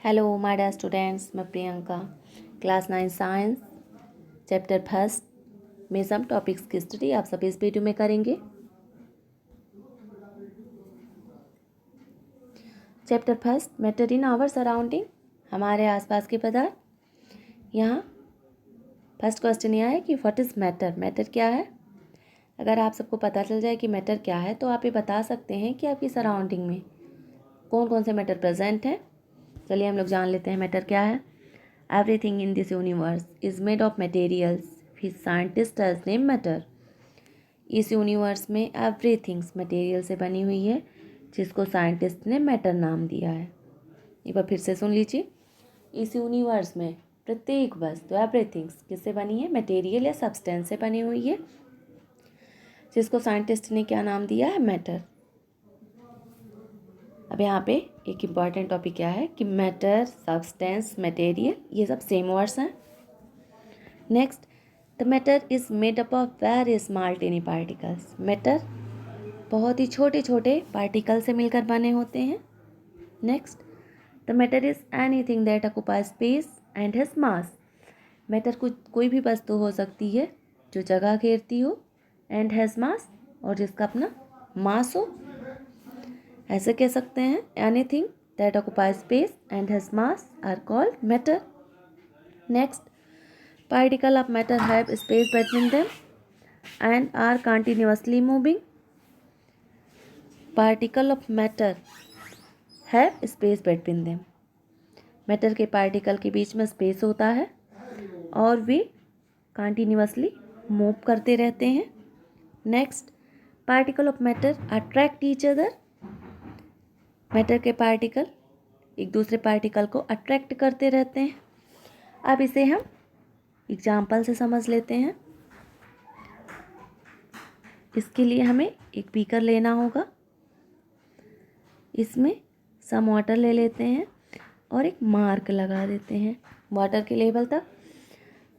Hello my dear students, मैं Priyanka class 9 science chapter first में some topics की study आप सभी इस वीडियो में करेंगे। Chapter first matter in our surrounding, हमारे आसपास के पदार्थ। यहाँ फर्स्ट क्वेश्चन यह है कि व्हाट इज़ मैटर, मैटर क्या है। अगर आप सबको पता चल जाए कि मैटर क्या है तो आप ये बता सकते हैं कि आपकी सराउंडिंग में कौन कौन से मैटर प्रेजेंट हैं। चलिए हम लोग जान लेते हैं मैटर क्या है। Everything in this universe is made of materials which scientist has name matter. इस यूनिवर्स में एवरीथिंग्स मटेरियल से बनी हुई है जिसको साइंटिस्ट ने मैटर नाम दिया है। एक बार फिर से सुन लीजिए। इस यूनिवर्स में प्रत्येक वस्तु एवरीथिंग्स किससे बनी है, मटेरियल या सब्सटेंस से बनी हुई है जिसको साइंटिस्ट ने क्या नाम दिया है, मैटर। अब यहाँ पे एक इम्पॉर्टेंट टॉपिक क्या है कि मैटर, सब्सटेंस, मटेरियल ये सब सेम वर्ड्स हैं। Next, the matter is made up of very small tiny particles. Matter बहुत ही छोटे छोटे पार्टिकल से मिलकर बने होते हैं। Next, the matter is anything that occupy space and has mass. Matter कोई भी वस्तु हो सकती है जो जगह घेरती हो, एंड हैज़ मास और जिसका अपना मास हो। ऐसे कह सकते हैं anything that occupy space and has mass are called matter. Next, particle of matter have space between them and are continuously moving. Particle of matter have space between them. Matter के particle के बीच में space होता है और वे continuously move करते रहते हैं। Next, particle of matter attract each other. Matter के पार्टिकल एक दूसरे पार्टिकल को अट्रैक्ट करते रहते हैं। अब इसे हम एग्जाम्पल से समझ लेते हैं। इसके लिए हमें एक बीकर लेना होगा, इसमें सम वाटर ले लेते हैं और एक मार्क लगा देते हैं वाटर के लेवल तक।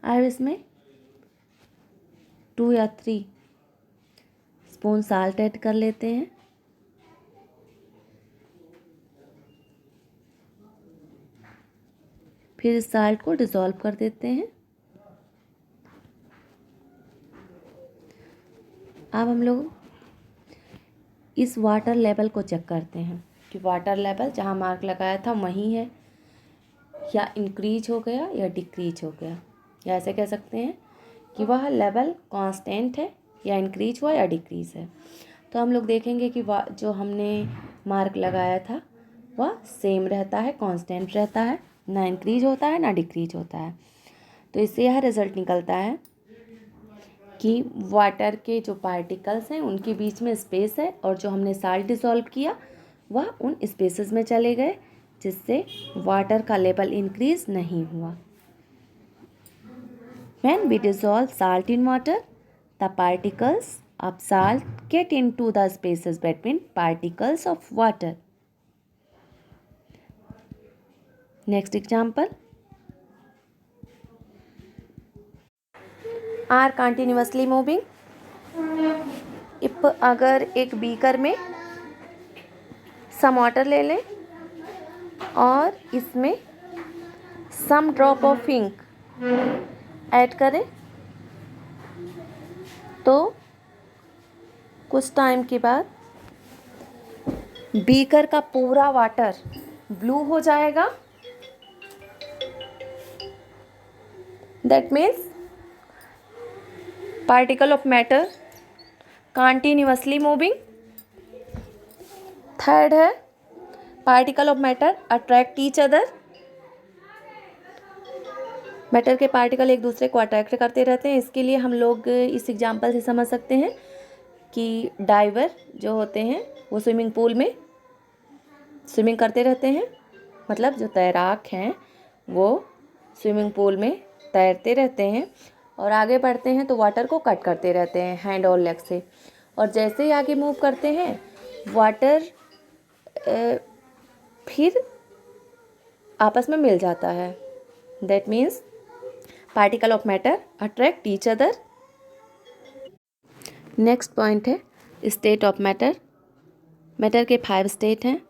अब इसमें 2 या 3 स्पून साल्ट ऐड कर लेते हैं। फिर इस साल्ट को डिसॉल्व कर देते हैं। अब हम लोग इस वाटर लेवल को चेक करते हैं कि वाटर लेवल जहाँ मार्क लगाया था वहीं है या इंक्रीज हो गया या डिक्रीज हो गया, या ऐसे कह सकते हैं कि वह लेवल कांस्टेंट है या इंक्रीज हुआ या डिक्रीज है। तो हम लोग देखेंगे कि जो हमने मार्क लगाया था वह सेम रहता है, कांस्टेंट रहता है, ना इंक्रीज होता है ना डिक्रीज होता है। तो इससे यह रिजल्ट निकलता है कि वाटर के जो पार्टिकल्स हैं उनके बीच में स्पेस है और जो हमने साल्ट डिसॉल्व किया वह उन स्पेसेस में चले गए जिससे वाटर का लेवल इंक्रीज नहीं हुआ। When we dissolve salt in water, the particles of salt get into the spaces between particles of water. Next example. Are continuously moving. if अगर एक बीकर में सम वाटर ले लें और इसमें सम ड्रॉप ऑफ इंक ऐड करें तो कुछ टाइम के बाद बीकर का पूरा वाटर ब्लू हो जाएगा। That means particle of matter continuously moving. Third है particle of matter attract each other. Matter के पार्टिकल एक दूसरे को अट्रैक्ट करते रहते हैं। इसके लिए हम लोग इस एग्जांपल से समझ सकते हैं कि डाइवर जो होते हैं वो स्विमिंग पूल में स्विमिंग करते रहते हैं, मतलब जो तैराक हैं वो स्विमिंग पूल में तैरते रहते हैं और आगे बढ़ते हैं तो वाटर को कट करते रहते हैं हैंड और लेग से, और जैसे ही आगे मूव करते हैं वाटर फिर आपस में मिल जाता है। That means particle of matter attract each other. Next point है स्टेट ऑफ मैटर। मैटर के 5 स्टेट हैं।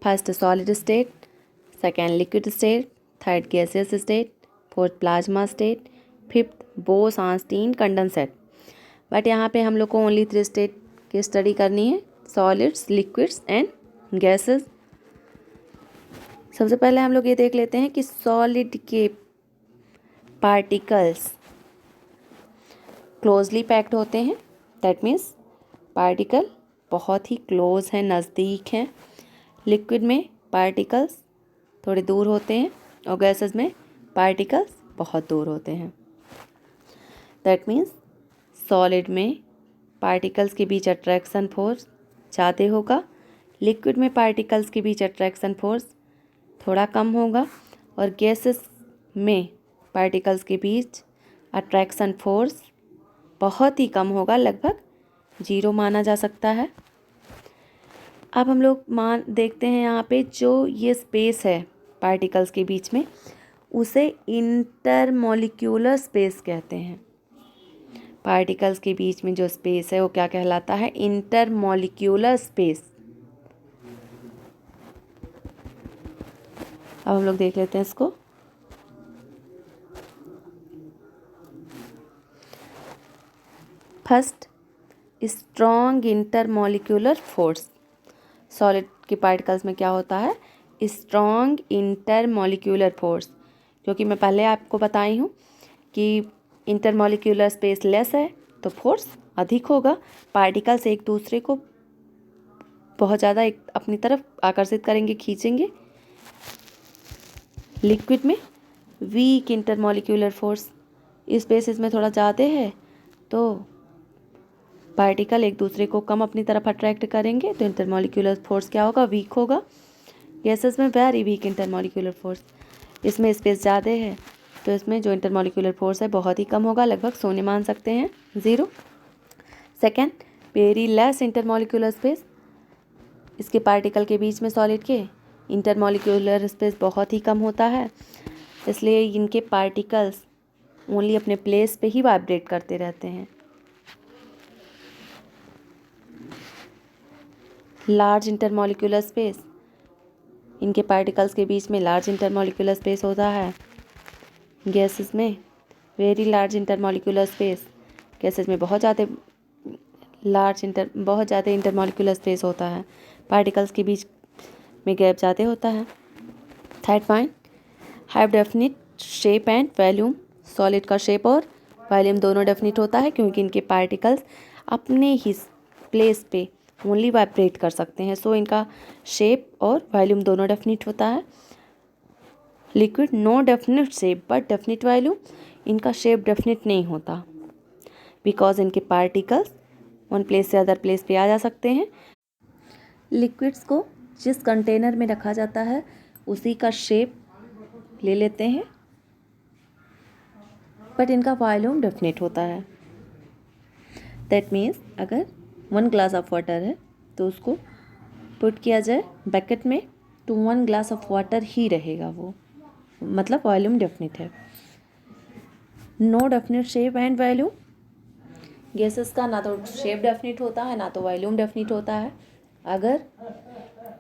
First solid state, second liquid state, third gaseous state, fourth plasma state, fifth Bose Einstein condensate. But यहाँ पे हम लोग को only 3 state की study करनी है, सॉलिड्स, लिक्विड्स एंड गैसेस। सबसे पहले हम लोग ये देख लेते हैं कि सॉलिड के पार्टिकल्स क्लोजली पैक्ड होते हैं, दैट मीन्स पार्टिकल बहुत ही क्लोज हैं, नज़दीक हैं। लिक्विड में पार्टिकल्स थोड़े दूर होते हैं और गैसेस में पार्टिकल्स बहुत दूर होते हैं। दैट मीन्स सॉलिड में पार्टिकल्स के बीच अट्रैक्शन फोर्स ज़्यादा होगा, लिक्विड में पार्टिकल्स के बीच अट्रैक्शन फोर्स थोड़ा कम होगा और गैसेस में पार्टिकल्स के बीच अट्रैक्शन फोर्स बहुत ही कम होगा, लगभग 0 माना जा सकता है। अब हम लोग देखते हैं यहाँ पे जो ये स्पेस है पार्टिकल्स के बीच में, उसे इंटरमॉलिक्यूलर स्पेस कहते हैं। पार्टिकल्स के बीच में जो स्पेस है वो क्या कहलाता है? Intermolecular space. अब हम लोग देख लेते हैं इसको। First, strong intermolecular force. Solid के पार्टिकल्स में क्या होता है? स्ट्रॉन्ग इंटरमॉलिक्यूलर फोर्स, क्योंकि मैं पहले आपको बताई हूँ कि इंटरमॉलिक्यूलर स्पेस लेस है तो फोर्स अधिक होगा। पार्टिकल्स एक दूसरे को बहुत ज़्यादा एक अपनी तरफ आकर्षित करेंगे, खींचेंगे। लिक्विड में वीक इंटरमॉलिक्यूलर फोर्स, स्पेस इसमें थोड़ा ज़्यादा है तो पार्टिकल एक दूसरे को कम अपनी तरफ अट्रैक्ट करेंगे, तो इंटरमॉलिक्यूलर फोर्स क्या होगा? वीक होगा। गैसेस में वेरी वीक इंटरमॉलिक्यूलर फोर्स, इसमें स्पेस ज़्यादा है तो इसमें जो इंटरमॉलिक्यूलर फोर्स है बहुत ही कम होगा, लगभग 0 मान सकते हैं, 0। Second, very less intermolecular space. इसके पार्टिकल के बीच में सॉलिड के इंटरमॉलिक्यूलर स्पेस बहुत ही कम होता है, इसलिए इनके पार्टिकल्स ओनली अपने प्लेस पे ही वाइब्रेट करते रहते हैं। लार्ज इंटरमॉलिक्यूलर स्पेस, इनके पार्टिकल्स के बीच में लार्ज इंटरमॉलिक्यूलर स्पेस होता है। गैसेस में very large intermolecular space, gases में बहुत ज़्यादा इंटरमॉलिक्यूलर स्पेस होता है, पार्टिकल्स के बीच में गैप ज़्यादा होता है। Third point, have definite shape and volume. Solid का शेप और वॉल्यूम दोनों डेफिनिट होता है, क्योंकि इनके पार्टिकल्स अपने ही प्लेस पे ओनली वाइब्रेट कर सकते हैं, सो इनका शेप और वॉल्यूम दोनों डेफिनिट होता है। Liquid no definite shape but definite volume, इनका शेप डेफिनिट नहीं होता, बिकॉज इनके पार्टिकल्स वन प्लेस से अदर प्लेस पे आ जा सकते हैं। लिक्विड्स को जिस कंटेनर में रखा जाता है उसी का शेप ले लेते हैं, बट इनका वॉल्यूम डेफिनिट होता है। दैट मीन्स अगर 1 ग्लास ऑफ वाटर है तो उसको पुट किया जाए बकेट में तो 1 ग्लास ऑफ वाटर ही रहेगा, वो मतलब वॉल्यूम डेफिनिट है। No definite shape and volume, gases का ना तो शेप डेफिनिट होता है ना तो वॉल्यूम डेफिनिट होता है। अगर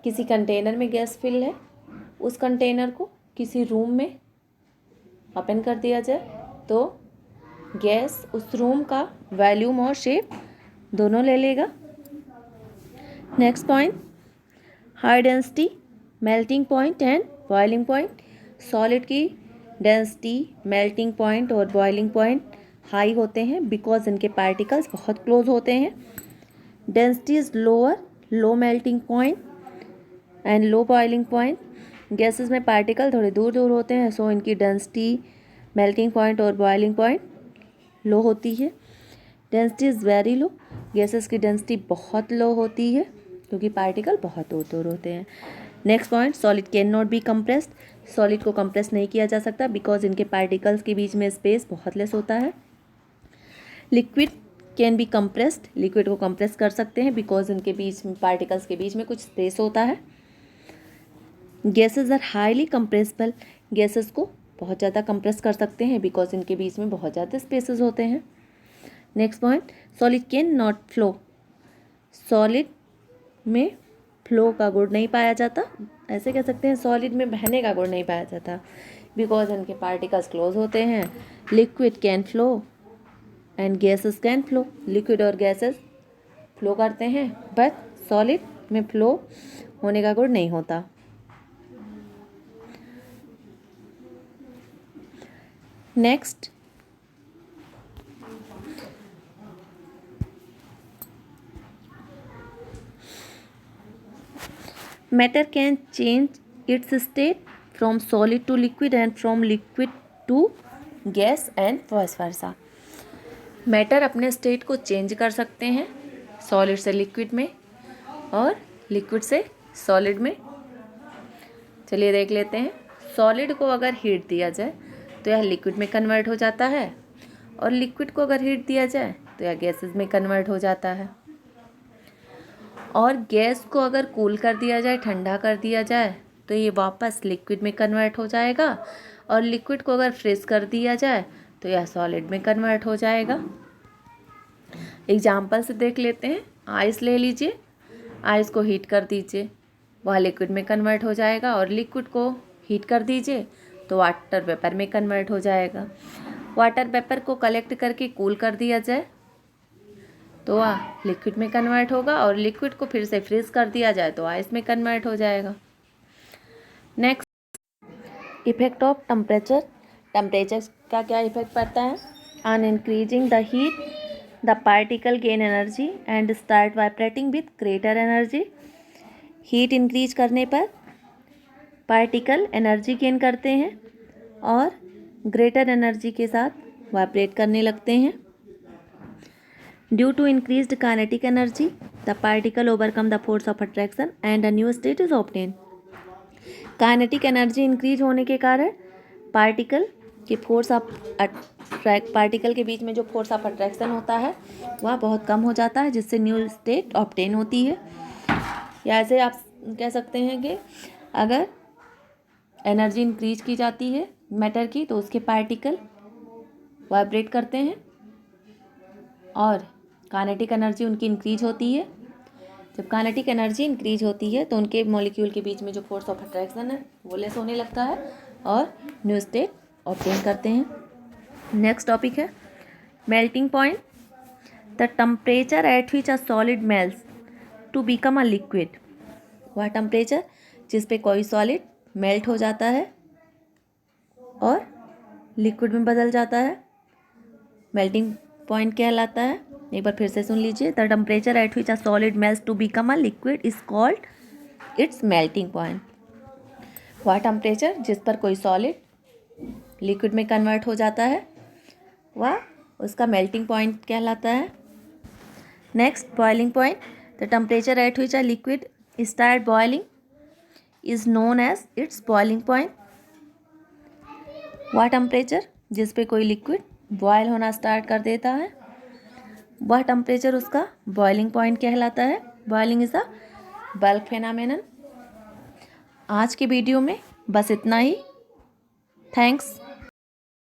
किसी कंटेनर में गैस फिल है, उस कंटेनर को किसी रूम में ओपन कर दिया जाए तो गैस उस रूम का वॉल्यूम और शेप दोनों ले लेगा। Next point, high density, melting point and boiling point. Solid की डेंसिटी, मेल्टिंग पॉइंट और बॉइलिंग पॉइंट हाई होते हैं बिकॉज इनके पार्टिकल्स बहुत क्लोज होते हैं। Density is lower, low melting point and low boiling point. Gases में पार्टिकल थोड़े दूर दूर होते हैं, सो इनकी डेंसिटी, मेल्टिंग पॉइंट और बॉइलिंग पॉइंट लो होती है। Density is very low, gases की डेंसिटी बहुत लो होती है क्योंकि पार्टिकल बहुत दूर दूर होते हैं। Next point, solid can not be compressed. Solid को कंप्रेस नहीं किया जा सकता बिकॉज इनके पार्टिकल्स के बीच में स्पेस बहुत लेस होता है। Liquid can be compressed, liquid को कंप्रेस कर सकते हैं बिकॉज इनके बीच में पार्टिकल्स के बीच में कुछ स्पेस होता है। Gases are highly compressible, gases को बहुत ज़्यादा कंप्रेस कर सकते हैं बिकॉज इनके बीच में बहुत ज़्यादा स्पेसेस होते हैं। Next point, solid can not flow. Solid में फ्लो का गुण नहीं पाया जाता, ऐसे कह सकते हैं सॉलिड में बहने का गुण नहीं पाया जाता, बिकॉज इनके पार्टिकल्स क्लोज होते हैं। Liquid can flow and gases can flow, liquid और गैसेस फ्लो करते हैं, बट सॉलिड में फ्लो होने का गुण नहीं होता। Next, matter can change its state from solid to liquid and from liquid to gas and vice versa. Matter अपने स्टेट को चेंज कर सकते हैं सॉलिड से लिक्विड में और लिक्विड से सॉलिड में। चलिए देख लेते हैं। सॉलिड को अगर हीट दिया जाए तो यह लिक्विड में कन्वर्ट हो जाता है, और लिक्विड को अगर हीट दिया जाए तो यह गैसेस में कन्वर्ट हो जाता है, और गैस को अगर कूल कर दिया जाए, ठंडा कर दिया जाए, तो ये वापस लिक्विड में कन्वर्ट हो जाएगा, और लिक्विड को अगर फ्रीज कर दिया जाए तो यह सॉलिड में कन्वर्ट हो जाएगा। एग्जाम्पल से देख लेते हैं। आइस ले लीजिए, आइस को हीट कर दीजिए, वह लिक्विड में कन्वर्ट हो जाएगा, और लिक्विड को हीट कर दीजिए तो वाटर वेपर में कन्वर्ट हो जाएगा। वाटर वेपर को कलेक्ट करके कूल कर दिया जाए तो वह लिक्विड में कन्वर्ट होगा, और लिक्विड को फिर से फ्रीज कर दिया जाए तो आइस में कन्वर्ट हो जाएगा। Next, effect of temperature. Temperature का क्या इफेक्ट पड़ता है? On increasing the heat the particle gain energy and start vibrating with greater energy. Heat increase करने पर पार्टिकल एनर्जी गेन करते हैं और ग्रेटर एनर्जी के साथ वाइब्रेट करने लगते हैं। Due to increased kinetic energy the particle overcome the force of attraction and a new state is obtain. Kinetic energy increase होने के कारण पार्टिकल के फोर्स ऑफ पार्टिकल के बीच में जो फोर्स ऑफ अट्रैक्शन होता है वह बहुत कम हो जाता है, जिससे न्यू स्टेट ऑब्टेन होती है। या ऐसे आप कह सकते हैं कि अगर एनर्जी इंक्रीज की जाती है मैटर की तो उसके पार्टिकल वाइब्रेट करते हैं, और काइनेटिक एनर्जी उनकी इंक्रीज होती है। जब काइनेटिक एनर्जी इंक्रीज होती है तो उनके मॉलिक्यूल के बीच में जो फोर्स ऑफ अट्रैक्शन है वो लेस होने लगता है और न्यू स्टेट ऑब्टेन करते हैं। नेक्स्ट टॉपिक है melting point. The temperature at which a solid melts to become a liquid. वह टेम्परेचर जिस पे कोई सॉलिड मेल्ट हो जाता है और लिक्विड में बदल जाता है, मेल्टिंग पॉइंट कहलाता है। एक बार फिर से सुन लीजिए। The temperature at which a solid melts to become a liquid is called its melting point. वह टेम्परेचर जिस पर कोई सॉलिड लिक्विड में कन्वर्ट हो जाता है वह उसका मेल्टिंग पॉइंट कहलाता है। Next, boiling point. The temperature at which a liquid start boiling is known as its boiling point. वह टेम्परेचर जिस पे कोई लिक्विड बॉयल होना स्टार्ट कर देता है वह टेम्परेचर उसका बॉइलिंग पॉइंट कहलाता है। Boiling is a bulk phenomenon. आज के वीडियो में बस इतना ही। थैंक्स।